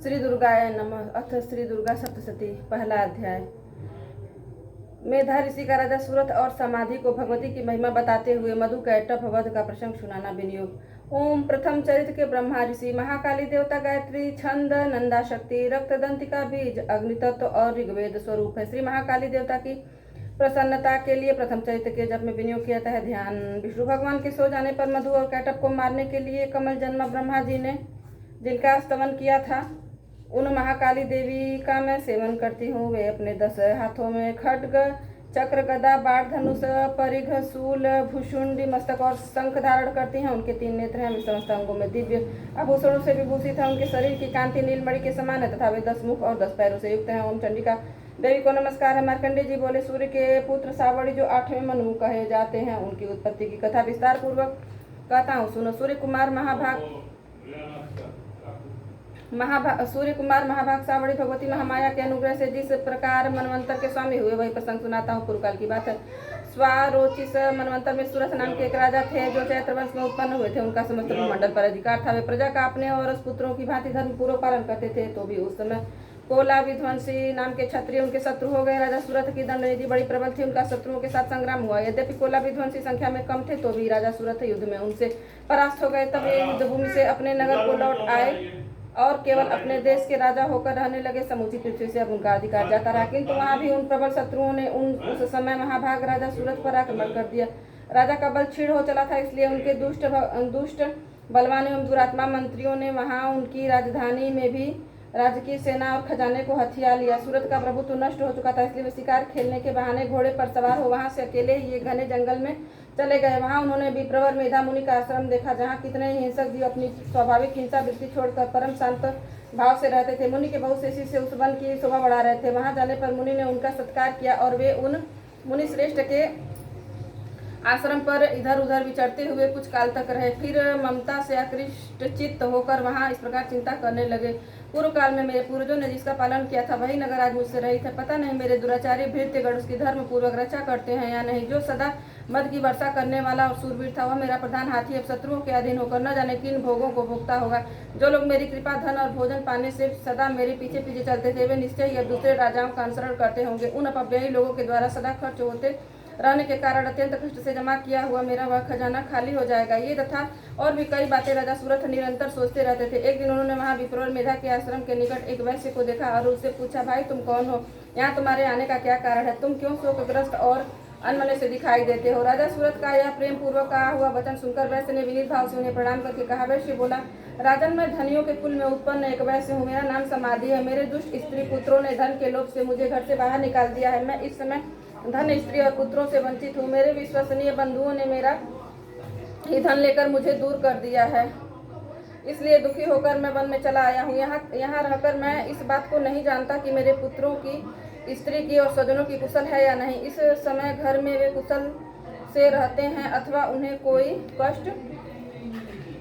श्री दुर्गाय नमः। अथ श्री दुर्गा सप्तशती। पहला अध्याय। मेधा ऋषि का राजा सूरत और समाधि को भगवती की महिमा बताते हुए मधु कैटभ वध का प्रसंग सुनाना विनियोग। ओम। प्रथम चरित्र के ब्रह्मा ऋषि, महाकाली देवता गायत्री, छंद नंदा शक्ति, रक्तदंतिका बीज, अग्नितत्व और ऋग्वेद स्वरूप है। श्री महाकाली देवता की प्रसन्नता के लिए प्रथम चरित्र के जप में विनियोग किया है। ध्यान। विष्णु भगवान के सो जाने पर मधु और कैटभ को मारने के लिए कमल जन्म ब्रह्मा जी ने जिनका स्तवन किया था, उन महाकाली देवी का मैं सेवन करती हूँ। वे अपने 10 हाथों में खड्ग, चक्र, गदा, बाण, धनुष, परिघ, शूल, भूषुंडी, मस्तक और शंख धारण करती हैं। उनके 3 नेत्र हैं। वे समस्त अंगों में दिव्य आभूषणों से विभूषित है। उनके शरीर की कांति नीलमणि के समान है तथा वे 10 मुख और 10 पैरों से युक्त हैं। ओम चंडिका देवी को नमस्कार है। मार्कंडेय जी बोले, सूर्य के पुत्र सावड़ी जो 8वें मनु कहे जाते हैं, उनकी उत्पत्ति की कथा विस्तार पूर्वक कहता हूँ, सुनो। सूर्य कुमार महाभाग सावड़ी भगवती महामाया के अनुग्रह से जिस प्रकार मनवंतर के स्वामी हुए, वही प्रसंग सुनाता हूँ। पूर्व काल की बात है। स्वारोचिस मनवंतर में सूरत नाम के एक राजा थे जो चैत्र वंश में उत्पन्न हुए थे। उनका समस्त मंडल पर अधिकार था। वे प्रजा का अपने और पुत्रों की भांति धर्म पूर्वक पालन करते थे। तो भी उस समय कोला विध्वंसी नाम के क्षत्रिय उनके शत्रु हो गए। राजा सूरत की दंडनिधि बड़ी प्रबल थी। उनका शत्रुओं के साथ संग्राम हुआ। यद्यपि कोला विध्वंसी संख्या में कम थे, तो भी राजा सूरत युद्ध में उनसे परास्त हो गए। तब ये युद्ध भूमि से अपने नगर को लौट आए और केवल अपने देश के राजा होकर रहने लगे। समूची पृथ्वी से अब उनका अधिकार जाता रहा, किंतु वहां भी उन प्रबल शत्रुओं ने उस समय महाभाग राजा सूरत पर आक्रमण कर दिया। राजा का बल क्षीण हो चला था, इसलिए उनके दुष्ट बलवान एवं दुरात्मा मंत्रियों ने वहां उनकी राजधानी में भी राज्य की सेना और खजाने को हथिया लिया। सूरत का प्रभुत्व नष्ट हो चुका था, इसलिए वे शिकार खेलने के बहाने घोड़े पर सवार हो वहां से अकेले ही एक घने जंगल में चले गए। वहां उन्होंने विप्रवर मेधा मुनि का आश्रम देखा, जहां कितने ही हिंसक जीव अपनी स्वाभाविक हिंसा वृत्ति छोड़कर परम शांत भाव से रहते थे। मुनि के बहुत से शिष्य उस वन की शोभा बढ़ा रहे थे। वहां जाने पर मुनि ने उनका सत्कार किया और वे उन मुनि श्रेष्ठ के आश्रम पर इधर उधर विचरते हुए कुछ काल तक रहे। फिर ममता से आकृष्ट चित्त होकर वहां इस प्रकार चिंता करने लगे, पूर्व काल में मेरे पूर्वजों ने जिसका पालन किया था, वही नगर आज मुझसे रहित है। पता नहीं मेरे दुराचारी भृत्यगण उसकी धर्म पूर्वक रक्षा करते हैं या नहीं। जो सदा मद की वर्षा करने वाला और सूरवीर था, वह मेरा प्रधान हाथी अब शत्रुओं के अधीन होकर न जाने किन भोगों को भोगता होगा। जो लोग मेरी कृपा, धन और भोजन पाने से सदा मेरे पीछे पीछे चलते थे, वे निश्चय ही अब दूसरे राजाओं का अनुसरण करते होंगे। उन अपव्ययी लोगों के द्वारा सदा खर्च होते रहने के कारण अत्यंत कष्ट से जमा किया हुआ मेरा वह खजाना खाली हो जाएगा। ये तथा और भी कई बातें राजा सूरत निरंतर सोचते रहते थे। एक दिन उन्होंने वहां विप्रवर मेधा के आश्रम के निकट एक वैश्य को देखा और उससे पूछा, भाई तुम कौन हो? यहाँ तुम्हारे आने का क्या कारण है? तुम क्यों शोकग्रस्त और अनमने से दिखाई देते हो? राजा सूरत का यह प्रेम पूर्वक कहा हुआ वचन सुनकर वैश्य ने विनीत भाव से उन्हें प्रणाम करके कहा। वैश्य बोला, राजन, मैं धनियों के कुल में उत्पन्न एक वैश्य हूँ। मेरा नाम समाधि है। मेरे दुष्ट स्त्री पुत्रों ने धन के लोभ से मुझे घर से बाहर निकाल दिया है। मैं इस समय धन, स्त्री और पुत्रों से वंचित हूँ। मेरे विश्वसनीय बंधुओं ने मेरा ही धन लेकर मुझे दूर कर दिया है, इसलिए दुखी होकर मैं वन में चला आया हूँ। यहाँ रहकर मैं इस बात को नहीं जानता कि मेरे पुत्रों की, स्त्री की और स्वजनों की कुशल है या नहीं। इस समय घर में वे कुशल से रहते हैं अथवा उन्हें कोई कष्ट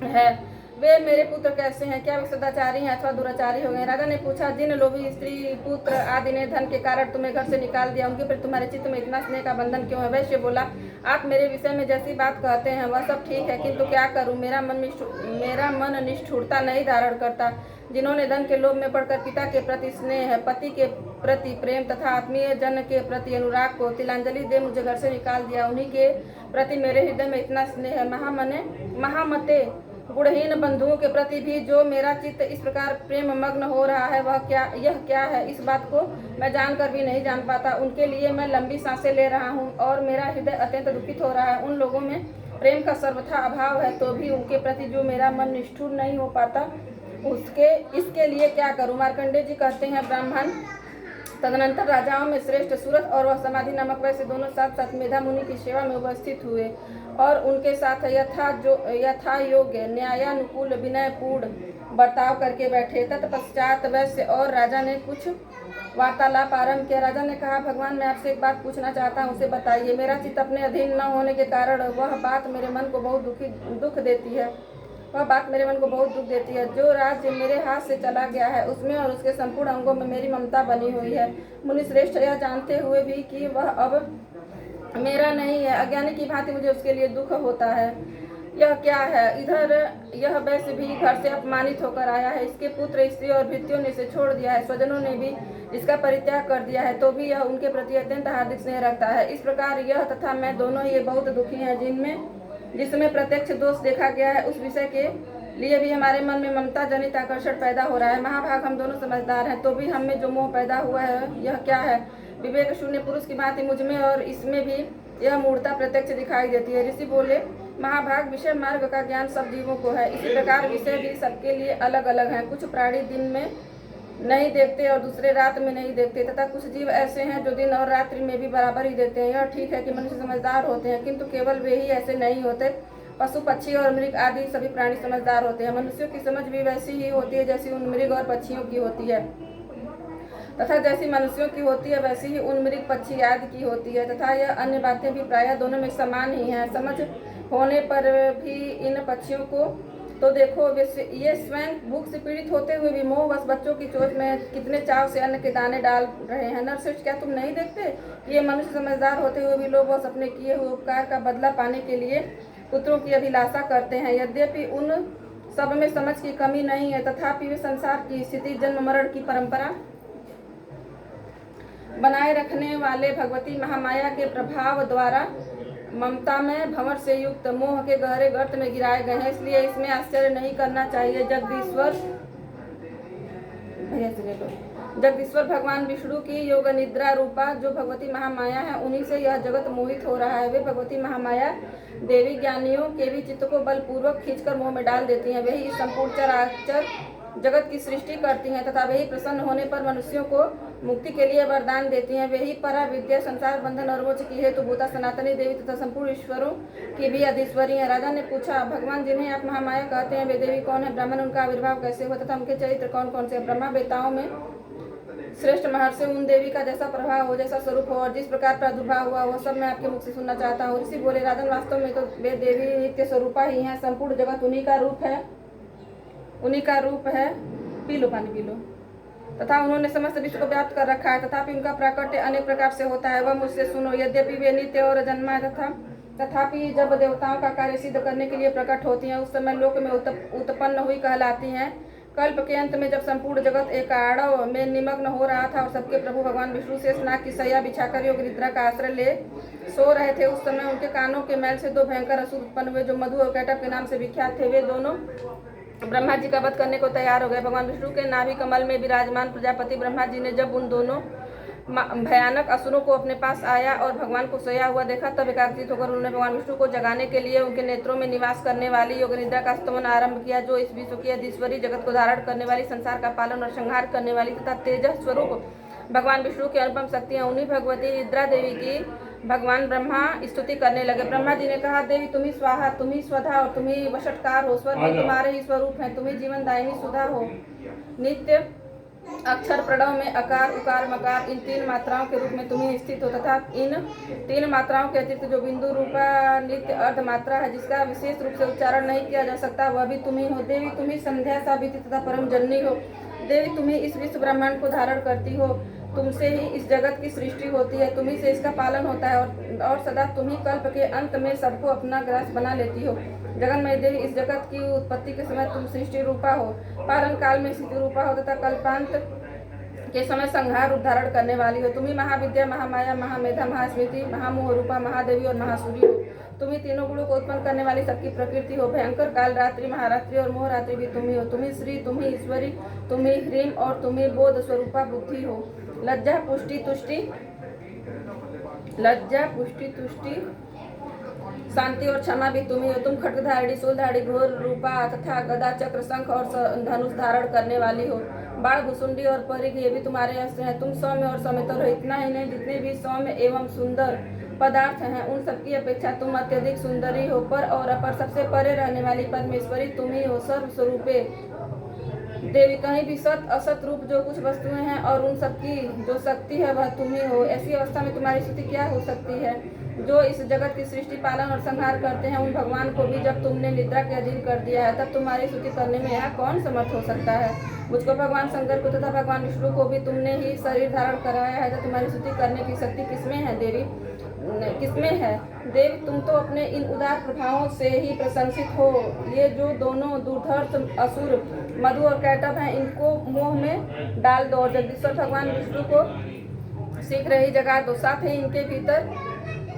है। वे मेरे पुत्र कैसे हैं? क्या वे सदाचारी हैं अथवा दुराचारी हो गए? राजा ने पूछा, जिन लोभी स्त्री, पुत्र आदि ने धन के कारण तुम्हें घर से निकाल दिया, उनके प्रति तुम्हारे चित्त में इतना स्नेह का बंधन क्यों है? वैश्य बोला, आप मेरे विषय में जैसी बात कहते हैं वह सब ठीक है, किंतु क्या करूं, मेरा मन निष्ठुरता नहीं धारण करता। जिन्होंने धन के लोभ में पड़कर पिता के प्रति स्नेह, पति के प्रति प्रेम तथा आत्मीय जन के प्रति अनुराग को तिलांजलि दे मुझे घर से निकाल दिया, उन्हीं के प्रति मेरे हृदय में इतना स्नेह है। महामते गुणहीन बंधुओं के प्रति भी जो मेरा चित्त इस प्रकार प्रेम मग्न हो रहा है, यह क्या है? इस बात को मैं जानकर भी नहीं जान पाता। उनके लिए मैं लंबी सांसें ले रहा हूँ और मेरा हृदय अत्यंत दुखित हो रहा है। उन लोगों में प्रेम का सर्वथा अभाव है, तो भी उनके प्रति जो मेरा मन निष्ठुर नहीं हो पाता, इसके लिए क्या करूँ? मार्कंडेय जी कहते हैं, ब्राह्मण तदनंतर राजाओं में श्रेष्ठ सूरत और वह समाधि नामक वैसे दोनों साथ साथ मेधा मुनि की सेवा में उपस्थित हुए और उनके साथ यथा योग्य न्यायानुकूल विनयपूर्ण बर्ताव करके बैठे। तत्पश्चात वैश्य और राजा ने कुछ वार्तालाप आरंभ किया। राजा ने कहा, भगवान, मैं आपसे एक बात पूछना चाहता हूँ, उसे बताइए। मेरा चित्त अपने अधीन न होने के कारण वह बात मेरे मन को बहुत दुख देती है। जो राज्य मेरे हाथ से चला गया है, उसमें और उसके संपूर्ण अंगों में मेरी ममता बनी हुई है। मुनि श्रेष्ठ, यह जानते हुए भी कि वह अब मेरा नहीं है, अज्ञानी की भांति मुझे उसके लिए दुख होता है। यह क्या है? इधर यह वैश्य भी घर से अपमानित होकर आया है, इसके पुत्र स्त्री और भृत्यों ने इसे छोड़ दिया है, स्वजनों ने भी इसका परित्याग कर दिया है, तो भी यह उनके प्रति अत्यंत हार्दिक स्नेह रखता है। इस प्रकार यह तथा मैं दोनों ही बहुत दुखी हैं, जिसमें प्रत्यक्ष दोष देखा गया है, उस विषय के लिए भी हमारे मन में ममता जनित आकर्षण पैदा हो रहा है। महाभाग, हम दोनों समझदार हैं, तो भी हम में जो मोह पैदा हुआ है यह क्या है? विवेक शून्य पुरुष की भांति मुझमें और इसमें भी यह मूर्ता प्रत्यक्ष दिखाई देती है। ऋषि बोले, महाभाग, विषय मार्ग का ज्ञान सब जीवों को है, इसी प्रकार विषय भी सबके लिए अलग अलग हैं। कुछ प्राणी दिन में नहीं देखते और दूसरे रात में नहीं देखते, तथा कुछ जीव ऐसे हैं जो दिन और रात्रि में भी बराबर ही देखते हैं। यह ठीक है कि मनुष्य समझदार होते हैं, किंतु केवल वे ही ऐसे नहीं होते। पशु, पक्षी और मृग आदि सभी प्राणी समझदार होते हैं। मनुष्यों की समझ भी वैसी ही होती है जैसी उन मृग और पक्षियों की होती है, तथा जैसी मनुष्यों की होती है वैसी ही उन मृग, पक्षी आदि की होती है, तथा यह अन्य बातें भी प्रायः दोनों में समान ही हैं। समझ होने पर भी इन पक्षियों को तो देखो, ये स्वयं भूख से पीड़ित होते हुए भी मोहवश बच्चों की चोट में कितने चाव से अन्न के दाने डाल रहे हैं। नरश्रेष्ठ, क्या तुम नहीं देखते कि ये मनुष्य समझदार होते हुए भी लोभवश अपने किए हुए उपकार का बदला पाने के लिए पुत्रों की अभिलाषा करते हैं? यद्यपि उन सब में समझ की कमी नहीं है, तथापि वे संसार की स्थिति, जन्म मरण की परंपरा बनाए रखने वाले भगवती महामाया के प्रभाव द्वारा ममता में भंवर से युक्त मोह के गहरे गर्त में गिराए गए हैं। इसलिए इसमें आश्चर्य नहीं करना चाहिए। जगदीश्वर भगवान विष्णु की योग निद्रा रूपा जो भगवती महामाया है, उन्हीं से यह जगत मोहित हो रहा है। वे भगवती महामाया देवी ज्ञानियों के भी चित्त को बलपूर्वक खींचकर मोह में डाल देती हैं। वही इस संपूर्ण चराचर जगत की सृष्टि करती हैं, तथा वही प्रसन्न होने पर मनुष्यों को मुक्ति के लिए वरदान देती हैं। वही परा विद्या, संसार बंधन और मोक्ष की हेतु भूता सनातनी देवी तथा संपूर्ण ईश्वरों की भी अधीश्वरी है। राजा ने पूछा, भगवान जिन्हें आप महामाया कहते हैं, वे देवी कौन है? ब्राह्मण, उनका आविर्भाव कैसे हुआ तथा उनके चरित्र कौन कौन से? ब्रह्मा बेताओं में श्रेष्ठ महर्षि उन देवी का जैसा प्रभाव हो, जैसा स्वरूप हो और जिस प्रकार प्रादुर्भाव हुआ, वह सब मैं आपके मुख से सुनना चाहता हूँ। ऋषि बोले, राजन, वास्तव में तो वे देवी नित्य स्वरूपा ही हैं। संपूर्ण जगत उन्हीं का रूप है। पी लो, पानी पी लो। तथा उन्होंने समस्त विश्व को व्याप्त कर रखा है, तथापि उनका प्राकट्य अनेक प्रकार से होता है। वह मुझसे सुनो। यद्यपि वे नित्य और अजन्मा है, तथापि जब देवताओं का कार्य सिद्ध करने के लिए प्रकट होती हैं, उस समय लोक में उत्पन्न हुई कहलाती हैं। कल्प के अंत में जब संपूर्ण जगत एकाड़व में निमग्न हो रहा था और सबके प्रभु भगवान विष्णु शेषनाग की सैया बिछाकर योग निद्रा का आश्रय ले सो रहे थे, उस समय उनके कानों के मैल से दो भयंकर असुर उत्पन्न हुए, जो मधु और कैटभ के नाम से विख्यात थे। वे दोनों ब्रह्मा जी का वध करने को तैयार हो गए। भगवान विष्णु के नाभि कमल में विराजमान प्रजापति ब्रह्मा जी ने जब उन दोनों भयानक असुरों को अपने पास आया और भगवान को सोया हुआ देखा, तब एकाग्रचित होकर उन्होंने भगवान विष्णु को जगाने के लिए उनके नेत्रों में निवास करने वाली योग निद्रा का स्तमन आरंभ किया, जो इस विश्व की अधीश्वरी, जगत को धारण करने वाली, संसार का पालन और संहार करने वाली तथा तेजस स्वरूप भगवान विष्णु की अनुपम शक्तियां। उन्हीं भगवती निद्रा देवी की भगवान ब्रह्मा स्तुति करने लगे। ब्रह्मा जी ने कहा, देवी तुम ही स्वाहा, तुम ही स्वधा और तुम ही वशटकार हो। स्वर्ग में तुम्हारे ही स्वरूप है। तुम ही जीवनदायिनी सुधा हो। नित्य अक्षर प्रणव में अकार, उकार, मकार इन तीन मात्राओं के रूप में तुम ही स्थित हो, तथा इन तीन मात्राओं के अतिरिक्त जो बिंदु रूपा नित्य अर्ध मात्रा है, जिसका विशेष रूप से उच्चारण नहीं किया जा सकता, वह भी तुम ही हो। देवी तुम ही संध्या, सावित्री तथा परम जननी हो। देवी तुम ही इस विश्व ब्रह्मांड को धारण करती हो। तुमसे ही इस जगत की सृष्टि होती है, तुम्ही से इसका पालन होता है और सदा तुम ही कल्प के अंत में सबको अपना ग्रास बना लेती हो। जगन्मयी देवी, इस जगत की उत्पत्ति के समय तुम सृष्टि रूपा हो, पालन काल में स्थिति रूपा हो तथा कल्पांत के समय संहार रूप धारण करने वाली हो। तुम्ही महाविद्या, महामाया, महामेधा, महास्मृति, महामोह रूपा, महादेवी और महासूरी हो। तुम्ही तीनों गुणों को उत्पन्न करने वाली सबकी प्रकृति हो। भयंकर काल रात्रि, महारात्रि और मोहरात्रि भी तुम्ही हो। तुम्ही श्री, तुम्ही ईश्वरी, तुम्ही ह्रीम और तुम्ही बोध स्वरूपा बुद्धि हो। लज्जा पुष्टि तुष्टि शांति और क्षमा भी तुम्ही हो। तुम खड्गधारिणी, शूलधारी, घोर रूपा तथा गदा, चक्र, शंख और धनुष धारण करने वाली हो। बाण, भुसुंडी और परिघ ये भी तुम्हारे अस्त्र हैं। तुम सौम्य और सौम्यतर हो। इतना ही नहीं, जितने भी सौम्य एवं सुंदर पदार्थ हैं, उन सबकी अपेक्षा तुम अत्यधिक सुंदरी हो। पर और अपर सबसे परे रहने वाली परमेश्वरी तुम ही हो। सर्व स्वरूपे देवी, कहीं भी सत असत रूप जो कुछ वस्तुएं हैं और उन सबकी जो शक्ति है वह तुम ही हो। ऐसी अवस्था में तुम्हारी स्तुति क्या हो सकती है? जो इस जगत की सृष्टि, पालन और संहार करते हैं, उन भगवान को भी जब तुमने निद्रा के अधीन कर दिया है, तब तुम्हारी स्तुति करने में यहाँ कौन समर्थ हो सकता है? मुझको, भगवान शंकर को तथा भगवान विष्णु को भी तुमने ही शरीर धारण कराया है, तो तुम्हारी स्तुति करने की शक्ति किसमें है? देवी, किसमें है? देव तुम तो अपने इन उदार प्रभावों से ही प्रशंसित हो। ये जो दोनों दुर्धर्ष असुर मधु और कैटभ हैं, इनको मोह में डाल दो और जगदीश्वर भगवान विष्णु को शीघ्र ही जगा दो। साथ ही इनके भीतर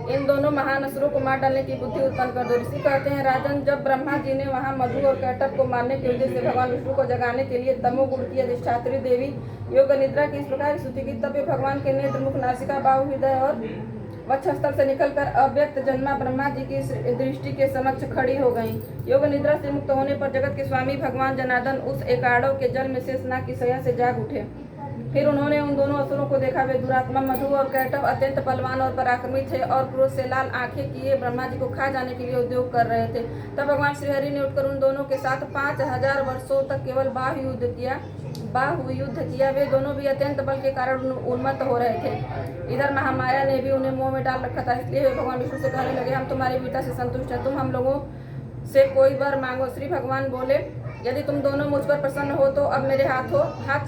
इन दोनों महान असुरों को मार डालने की बुद्धि उत्पन्न कर दो। ऋषि कहते हैं, राजन, जब ब्रह्मा जी ने वहां मधु और कैटभ को मारने के उद्देश्य से भगवान विष्णु को जगाने के लिए तमोगुण की अधिष्ठात्री देवी योग निद्रा की इस प्रकार स्तुति की, तब वे भगवान के नेत्र, मुख, नासिका, बाहु, हृदय और वक्षस्थल से निकलकर अव्यक्त जन्मा ब्रह्मा जी की दृष्टि के समक्ष खड़ी हो गईं। योग निद्रा से मुक्त होने पर जगत के स्वामी भगवान जनार्दन उस एकाड़ों के जल में शेषनाग की शैया से जाग उठे। फिर उन्होंने उन दोनों असुरों को देखा। वे दुरात्मा मधु और कैटभ अत्यंत बलवान और पराक्रमी थे और क्रोध से लाल आंखें किए ब्रह्मा जी को खा जाने के लिए उद्योग कर रहे थे। तब भगवान श्रीहरि ने उठकर उन दोनों के साथ 5000 वर्षों तक केवल बाहु युद्ध किया। वे दोनों भी अत्यंत बल के कारण उन्मत्त हो रहे थे। इधर महामाया ने भी उन्हें मोह में डाल रखा था, इसलिए वे भगवान विष्णु से कहने लगे, हम तुम्हारी वीरता से संतुष्ट हैं, तुम हम लोगों से कोई वर मांगो। श्री भगवान बोले, यदि तुम दोनों मुझ पर प्रसन्न हो तो अब मेरे हाथ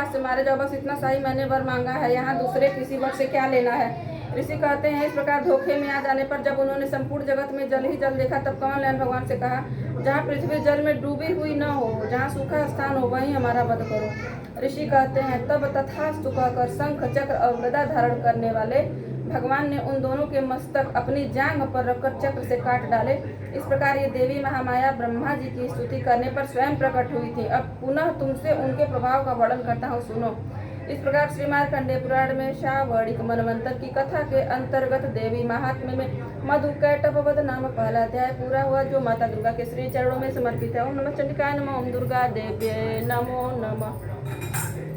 से मारे जाओ। बस इतना सा ही मैंने वर मांगा है, यहाँ दूसरे किसी वर से क्या लेना है। ऋषि कहते हैं, इस प्रकार धोखे में आ जाने पर जब उन्होंने संपूर्ण जगत में जल ही जल देखा, तब कमल नयन भगवान से कहा, जहाँ पृथ्वी जल में डूबी हुई न हो, जहाँ सूखा स्थान हो, वहीं हमारा वध करो। ऋषि कहते हैं, तब तथास्तु कहकर शंख, चक्र और गदा धारण करने वाले भगवान ने उन दोनों के मस्तक अपनी जांघ पर रखकर चक्र से काट डाले। इस प्रकार ये देवी महामाया ब्रह्मा जी की स्तुति करने पर स्वयं प्रकट हुई थी। अब पुनः तुमसे उनके प्रभाव का वर्णन करता हूँ, सुनो। इस प्रकार श्री मार्कंडेय पुराण में शावणिक मनवंतर की कथा के अंतर्गत देवी महात्म्य में मधु कैटभ वध नामक पहला अध्याय पूरा हुआ, जो माता दुर्गा के श्री चरणों में समर्पित है। ओम नमः चंडिकाय नमः। ओम दुर्गा देव्यै नमो नमः।